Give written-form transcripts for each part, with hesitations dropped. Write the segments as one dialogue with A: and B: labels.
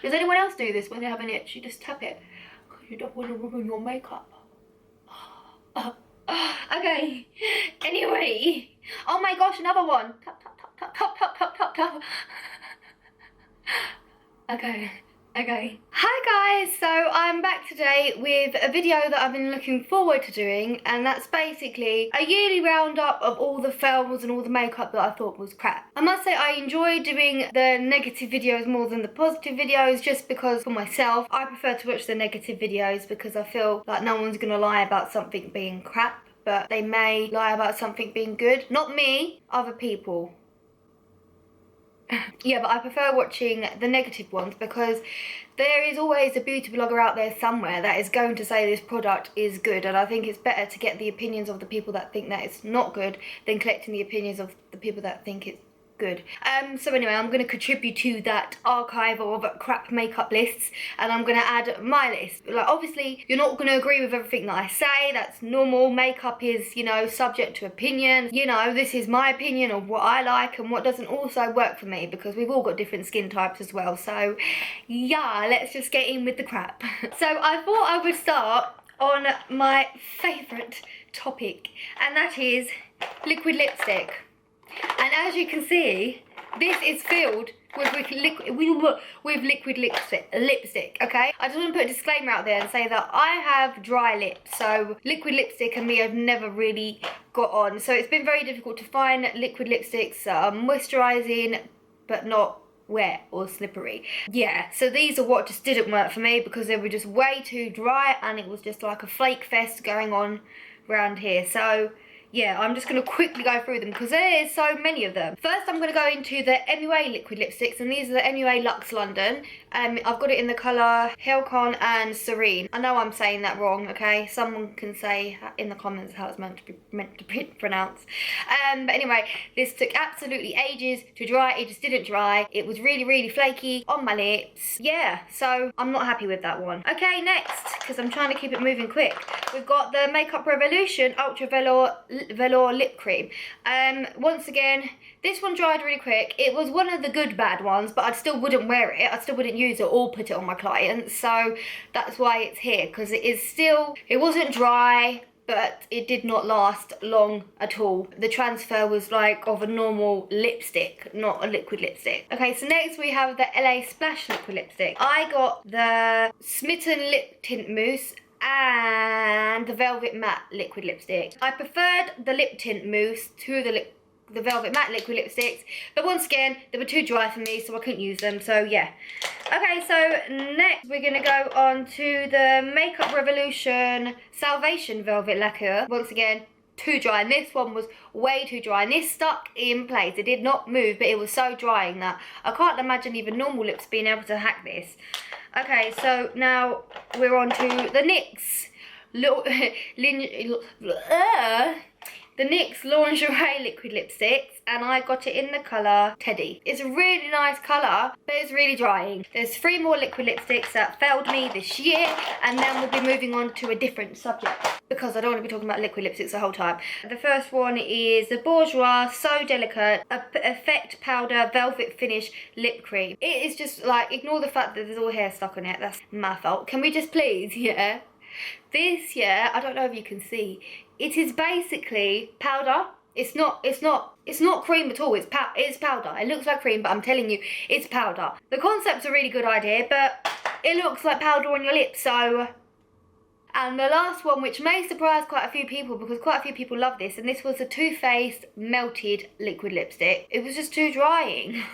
A: Does anyone else do this when they have an itch? You just tap it because you don't want to ruin your makeup. Okay, anyway. Oh my gosh, another one. Tap, tap, tap, tap, tap, tap, tap, tap, tap. Okay. Hi guys, so I'm back today with a video that I've been looking forward to doing, and that's basically a yearly roundup of all the fails and all the makeup that I thought was crap. I must say I enjoy doing the negative videos more than the positive videos, just because for myself, I prefer to watch the negative videos because I feel like no one's gonna lie about something being crap, but they may lie about something being good. Not me, other people. Yeah, but I prefer watching the negative ones because there is always a beauty blogger out there somewhere that is going to say this product is good, and I think it's better to get the opinions of the people that think that it's not good than collecting the opinions of the people that think it's good. So anyway, I'm going to contribute to that archive of crap makeup lists, and I'm going to add my list. Like, obviously you're not going to agree with everything that I say, that's normal. Makeup is, you know, subject to opinion. You know, this is my opinion of what I like and what doesn't also work for me, because we've all got different skin types as well. So yeah, let's just get in with the crap. So I thought I would start on my favourite topic, and that is liquid lipstick. And as you can see, this is filled with liquid lipstick, okay? I just want to put a disclaimer out there and say that I have dry lips, so liquid lipstick and me have never really got on. So it's been very difficult to find liquid lipsticks that are moisturising but not wet or slippery. Yeah, so these are what just didn't work for me because they were just way too dry, and it was just like a flake fest going on around here. So yeah, I'm just going to quickly go through them because there is so many of them. First, I'm going to go into the MUA liquid lipsticks, and these are the MUA Luxe London. I've got it in the colour Helcon and Serene. I know I'm saying that wrong, okay? Someone can say in the comments how it's meant to be pronounced. But anyway, this took absolutely ages to dry. It just didn't dry. It was really, really flaky on my lips. Yeah, so I'm not happy with that one. Okay, next, because I'm trying to keep it moving quick. We've got the Makeup Revolution Ultra Velour Lip Cream. Once again, this one dried really quick. It was one of the good bad ones, but I still wouldn't wear it. I still wouldn't use it or put it on my clients. So that's why it's here, because it wasn't dry, but it did not last long at all. The transfer was like of a normal lipstick, not a liquid lipstick. Okay, so next we have the LA Splash liquid lipstick. I got the Smitten Lip Tint Mousse and the Velvet Matte liquid lipstick. I preferred the lip tint mousse to the Velvet Matte liquid lipsticks, but once again they were too dry for me, so I couldn't use them. So yeah. Okay, so next we're gonna go on to the Makeup Revolution Salvation Velvet Lacquer. Once again, too dry, and this one was way too dry, and this stuck in place. It did not move, but it was so drying that I can't imagine even normal lips being able to hack this. Okay, so now we're on to the NYX the NYX Lingerie liquid lipsticks, and I got it in the colour Teddy. It's a really nice colour, but it's really drying. There's 3 more liquid lipsticks that failed me this year, and then we'll be moving on to a different subject because I don't want to be talking about liquid lipsticks the whole time. The first one is the Bourjois So Delicate Effect Powder Velvet Finish Lip Cream. It is just like, ignore the fact that there's all hair stuck on it. That's my fault. Can we just please, yeah? This, yeah, I don't know if you can see. It is basically powder. It's not cream at all. It's powder. It looks like cream, but I'm telling you, it's powder. The concept's a really good idea, but it looks like powder on your lips. So, and the last one, which may surprise quite a few people because quite a few people love this, and this was a Too Faced Melted Liquid Lipstick. It was just too drying.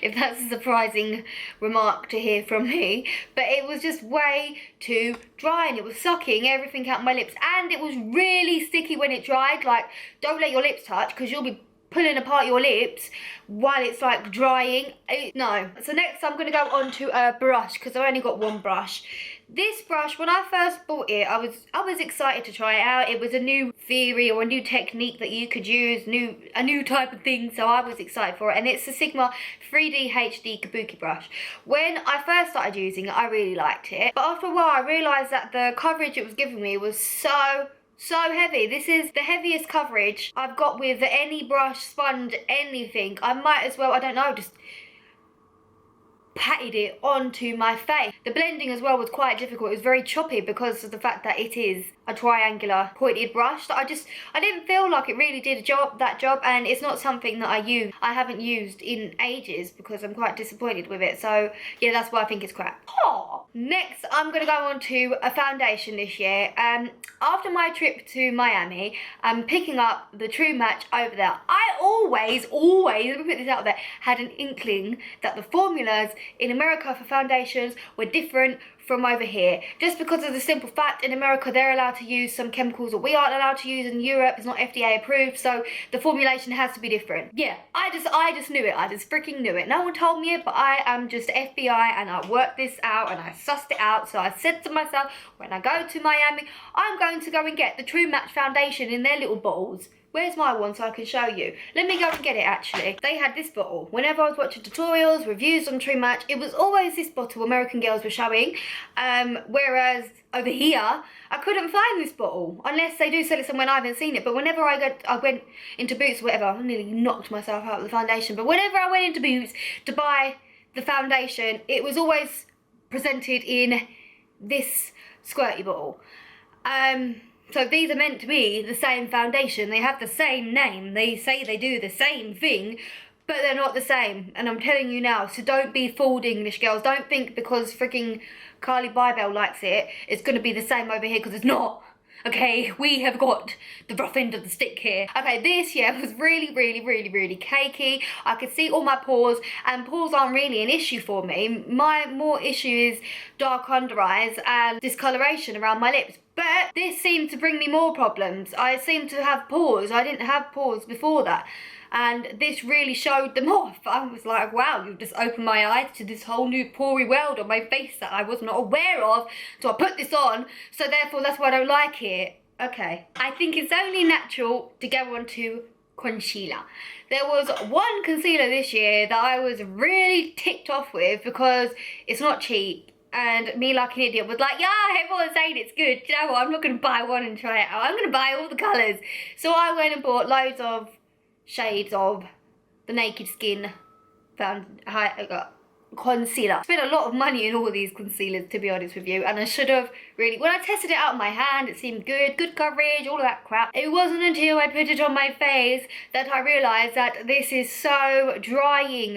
A: If that's a surprising remark to hear from me, but it was just way too dry, and it was sucking everything out of my lips, and it was really sticky when it dried. Like, don't let your lips touch because you'll be pulling apart your lips while it's like drying. No. So next I'm going to go on to a brush because I've only got one brush. This brush, when I first bought it, I was excited to try it out. It was a new theory or a new technique that you could use, a new type of thing, so I was excited for it. And it's the Sigma 3D HD Kabuki brush. When I first started using it, I really liked it. But after a while, I realised that the coverage it was giving me was so heavy. This is the heaviest coverage I've got with any brush, sponge, anything. I might as well, I don't know, just patted it onto my face. The blending as well was quite difficult. It was very choppy because of the fact that it is a triangular pointed brush. I didn't feel like it really did that job, and it's not something that I haven't used in ages because I'm quite disappointed with it. So yeah, that's why I think it's crap. Next, I'm gonna go on to a foundation this year. After my trip to Miami, I'm picking up the True Match over there. I always, let me put this out there, had an inkling that the formulas in America for foundations were different from over here, just because of the simple fact in America they're allowed to use some chemicals that we aren't allowed to use in Europe. It's not FDA approved, so the formulation has to be different. Yeah, I just knew it. I just freaking knew it. No one told me it, but I am just FBI and I worked this out and I sussed it out. So I said to myself, when I go to Miami, I'm going to go and get the True Match foundation in their little bottles. Where's my one so I can show you? Let me go and get it actually. They had this bottle. Whenever I was watching tutorials, reviews on True Match, it was always this bottle American girls were showing. Whereas over here, I couldn't find this bottle. Unless they do sell it somewhere and I haven't seen it. But whenever I went into Boots or whatever, I nearly knocked myself out of the foundation. But whenever I went into Boots to buy the foundation, it was always presented in this squirty bottle. So these are meant to be the same foundation. They have the same name. They say they do the same thing, but they're not the same. And I'm telling you now, so don't be fooled, English girls. Don't think because freaking Carly Bybel likes it, it's going to be the same over here, because it's not. Okay, we have got the rough end of the stick here. Okay, this year was really cakey. I could see all my pores, and pores aren't really an issue for me. My more issue is dark under eyes and discoloration around my lips. But this seemed to bring me more problems. I seemed to have pores. I didn't have pores before that. And this really showed them off. I was like, wow, you've just opened my eyes to this whole new pory world on my face that I was not aware of. So I put this on, so therefore that's why I don't like it. Okay. I think it's only natural to go on to concealer. There was one concealer this year that I was really ticked off with because it's not cheap. And me, like an idiot, was like, yeah, everyone's saying it's good. Do you know what? I'm not going to buy one and try it out. I'm going to buy all the colours. So I went and bought loads of shades of the Naked Skin concealer. Spent a lot of money in all these concealers, to be honest with you, and I should have really, when I tested it out on my hand, it seemed good coverage, all of that crap. It wasn't until I put it on my face that I realised that this is so drying.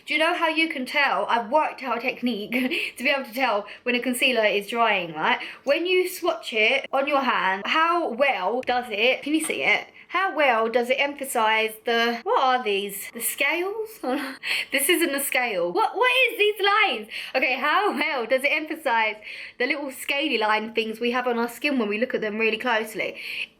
A: Do you know how you can tell? I've worked out a technique to be able to tell when a concealer is drying, right? When you swatch it on your hand, how well does it, can you see it? How well does it emphasise the, what are these? The scales? This isn't a scale. What is these lines? Okay, how well does it emphasise the little scaly line things we have on our skin when we look at them really closely?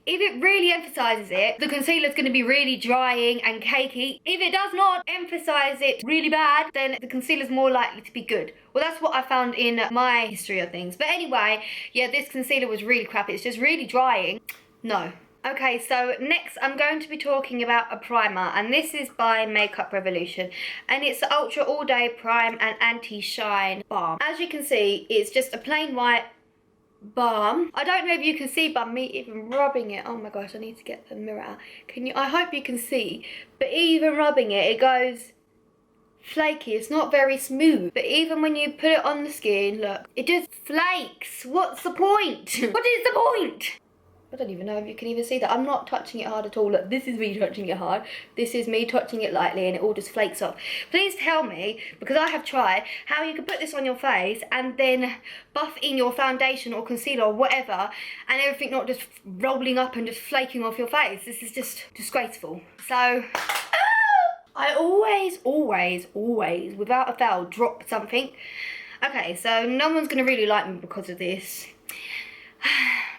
A: If it really emphasises it, the concealer's going to be really drying and cakey. If it does not emphasise it really bad, then the concealer's more likely to be good. Well, that's what I found in my history of things. But anyway, yeah, this concealer was really crap. It's just really drying. No. Okay, so next I'm going to be talking about a primer, and this is by Makeup Revolution, and it's the Ultra All Day Prime and Anti-Shine Balm. As you can see, it's just a plain white balm. I don't know if you can see by me even rubbing it. Oh my gosh, I need to get the mirror out. Can you? I hope you can see, but even rubbing it, it goes flaky. It's not very smooth, but even when you put it on the skin, look, it just flakes. What's the point? What is the point? I don't even know if you can even see that. I'm not touching it hard at all. Look, this is me touching it hard. This is me touching it lightly, and it all just flakes off. Please tell me, because I have tried, how you can put this on your face and then buff in your foundation or concealer or whatever, and everything not just rolling up and just flaking off your face. This is just disgraceful. So, I always, without a fail, drop something. Okay, so no one's going to really like me because of this.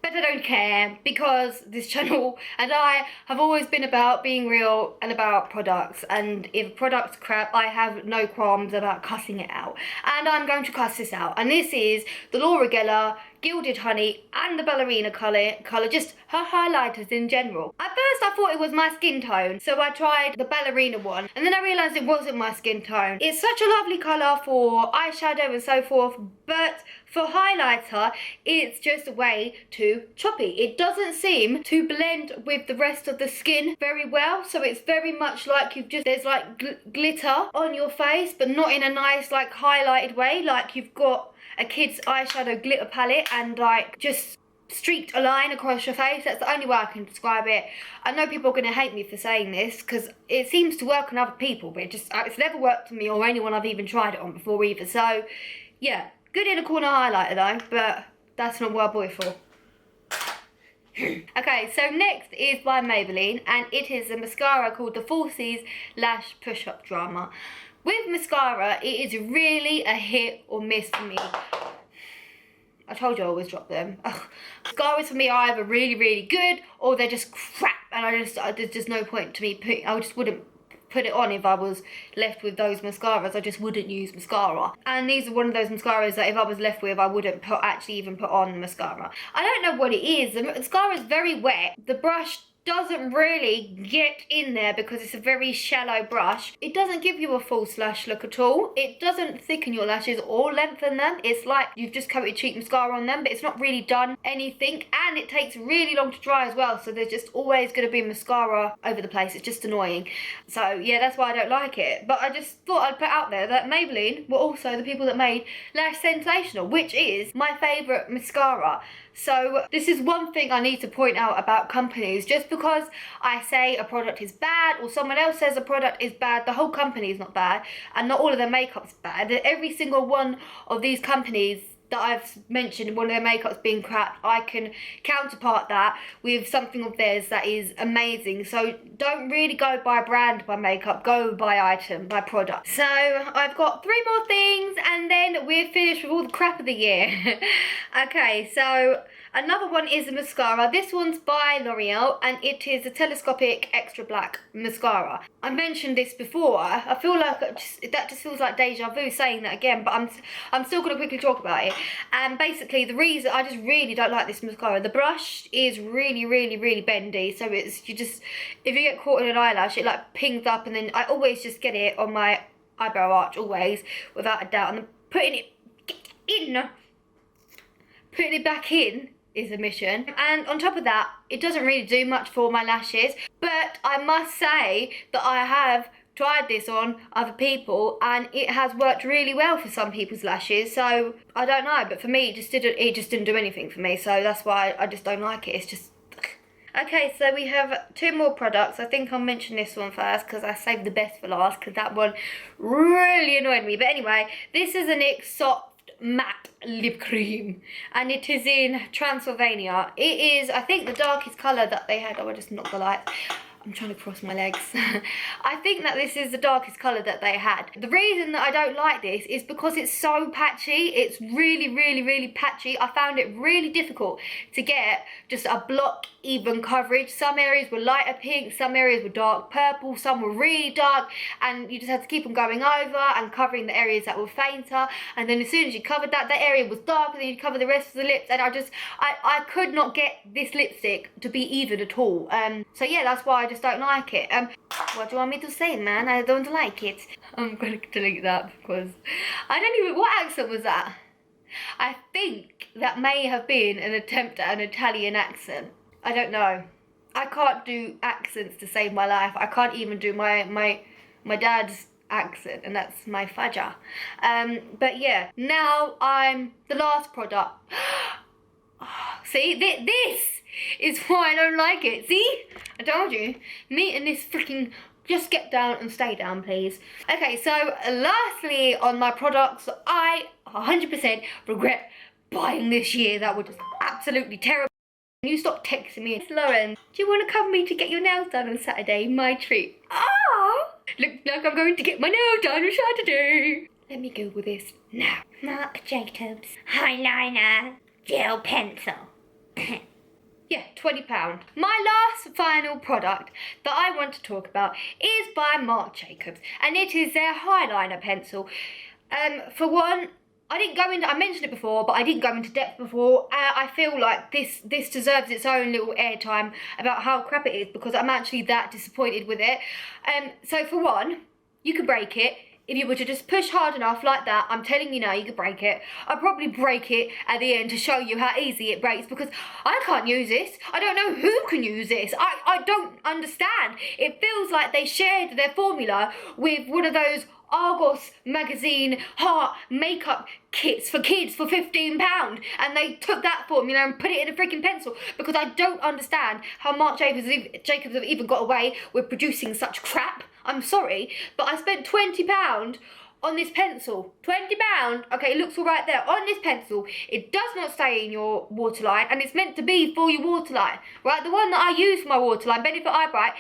A: But I don't care, because this channel and I have always been about being real and about products, and if a product's crap, I have no qualms about cussing it out, and I'm going to cuss this out. And this is the Laura Geller Gilded Honey and the Ballerina colour, just her highlighters in general. At first I thought it was my skin tone, so I tried the Ballerina one, and then I realised it wasn't my skin tone. It's such a lovely colour for eyeshadow and so forth, but for highlighter, it's just a way to too choppy. It doesn't seem to blend with the rest of the skin very well, so it's very much like there's like glitter on your face, but not in a nice like highlighted way, like you've got a kid's eyeshadow glitter palette and like just streaked a line across your face. That's the only way I can describe it. I know people are going to hate me for saying this because it seems to work on other people, but it's never worked on me or anyone I've even tried it on before either. So yeah, good inner corner highlighter though, but that's not what I bought it for. Okay, so next is by Maybelline, and it is a mascara called the Falsies Lash Push-Up Drama. With mascara, it is really a hit or miss for me. I told you I always drop them. Ugh. Mascaras for me are either really, really good or they're just crap, and there's just no point to me I just wouldn't put it on if I was left with those mascaras. I just wouldn't use mascara. And these are one of those mascaras that if I was left with, I wouldn't actually even put on mascara. I don't know what it is. The mascara is very wet. The brush doesn't really get in there because it's a very shallow brush. It doesn't give you a false lash look at all. It doesn't thicken your lashes or lengthen them. It's like you've just coated cheap mascara on them, but it's not really done anything, and it takes really long to dry as well, so there's just always going to be mascara over the place. It's just annoying. So yeah, that's why I don't like it. But I just thought I'd put out there that Maybelline were also the people that made Lash Sensational, which is my favourite mascara. So this is one thing I need to point out about companies. Just because I say a product is bad or someone else says a product is bad, the whole company is not bad, and not all of their makeup's bad. Every single one of these companies that I've mentioned, one of their makeups being crap, I can counterpart that with something of theirs that is amazing. So don't really go by brand, by makeup, go by item, by product. So I've got 3 more things and then we're finished with all the crap of the year. Okay, so another one is a mascara. This one's by L'Oreal and it is a telescopic extra black mascara. I mentioned this before. I feel like that just feels like deja vu saying that again, but I'm still going to quickly talk about it. And basically the reason I just really don't like this mascara, the brush is really, really, really bendy. So if you get caught in an eyelash, it like pings up, and then I always just get it on my eyebrow arch, always, without a doubt. And then putting it back in is a mission. And on top of that, it doesn't really do much for my lashes, but I must say that I have tried this on other people and it has worked really well for some people's lashes. So I don't know, but for me it just didn't do anything for me, so that's why I just don't like it. It's just okay. So we have 2 more products. I think I'll mention this one first because I saved the best for last, because that one really annoyed me. But anyway, this is a NYX Soft Matte Lip Cream and it is in Transylvania. It is, I think, the darkest colour that they had. Oh, I just knocked the light. I'm trying to cross my legs. I think that this is the darkest colour that they had. The reason that I don't like this is because it's so patchy. It's really, really, really patchy. I found it really difficult to get just a block even coverage. Some areas were lighter pink, some areas were dark purple, some were really dark, and you just had to keep on going over and covering the areas that were fainter, and then as soon as you covered that area was dark, and then you'd cover the rest of the lips, and I could not get this lipstick to be even at all. So yeah, that's why I just don't like it. What do you want me to say, man? I don't like it. I'm going to delete that because I don't even, what accent was that? I think that may have been an attempt at an Italian accent. I don't know. I can't do accents to save my life. I can't even do my dad's accent, and that's my fudger. But yeah, now I'm the last product. See, this is why I don't like it. See, I told you. Me and this freaking, just get down and stay down, please. Okay, so lastly on my products, I 100% regret buying this year. That was just absolutely terrible. You stop texting me. It's Lauren. Do you want to come with me to get your nails done on Saturday? My treat. Ah! Looks like I'm going to get my nails done on Saturday. Let me Google this now. Marc Jacobs eyeliner gel pencil. Yeah, £20. My last final product that I want to talk about is by Marc Jacobs, and it is their eyeliner pencil. For one, I mentioned it before, but I didn't go into depth before. I feel like this deserves its own little airtime about how crap it is, because I'm actually that disappointed with it. So for one, you can break it. if you were to just push hard enough like that, I'm telling you now, you could break it. I'll probably break it at the end to show you how easy it breaks, because I can't use this. I don't know who can use this. I don't understand. It feels like they shared their formula with one of those Argos magazine heart makeup kits for kids for £15, and they took that formula and put it in a freaking pencil, because I don't understand how Marc Jacobs have even got away with producing such crap. I'm sorry, but I spent £20 on this pencil. £20, okay, it looks all right there, on this pencil. It does not stay in your waterline, and it's meant to be for your waterline, right? The one that I use for my waterline, Benefit Eye Bright,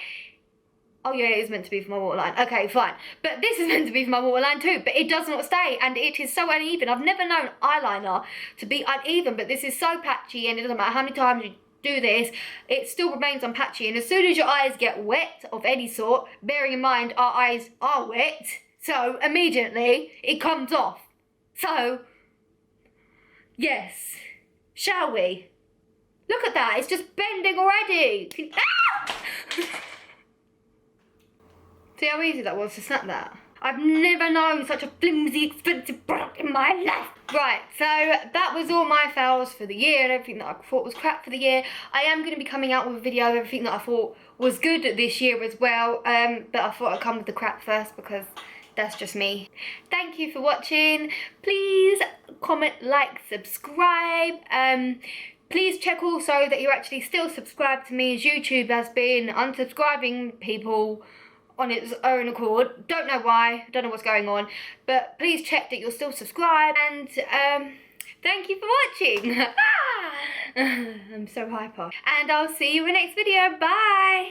A: oh yeah, it is meant to be for my waterline. Okay, fine. But this is meant to be for my waterline too, but it does not stay, and it is so uneven. I've never known eyeliner to be uneven, but this is so patchy, and it doesn't matter how many times you do this, it still remains unpatchy. And as soon as your eyes get wet of any sort, bearing in mind our eyes are wet, so immediately it comes off. So, yes, shall we? Look at that, it's just bending already. Ah! See how easy that was to snap that? I've never known such a flimsy, expensive product in my life. Right, so that was all my fails for the year and everything that I thought was crap for the year. I am going to be coming out with a video of everything that I thought was good this year as well, but I thought I'd come with the crap first because that's just me. Thank you for watching. Please comment, like, subscribe. Please check also that you're actually still subscribed to me, as YouTube has been unsubscribing people on its own accord. Don't know why, don't know what's going on, but please check that you're still subscribed, and thank you for watching. I'm so hyper, and I'll see you in the next video. Bye.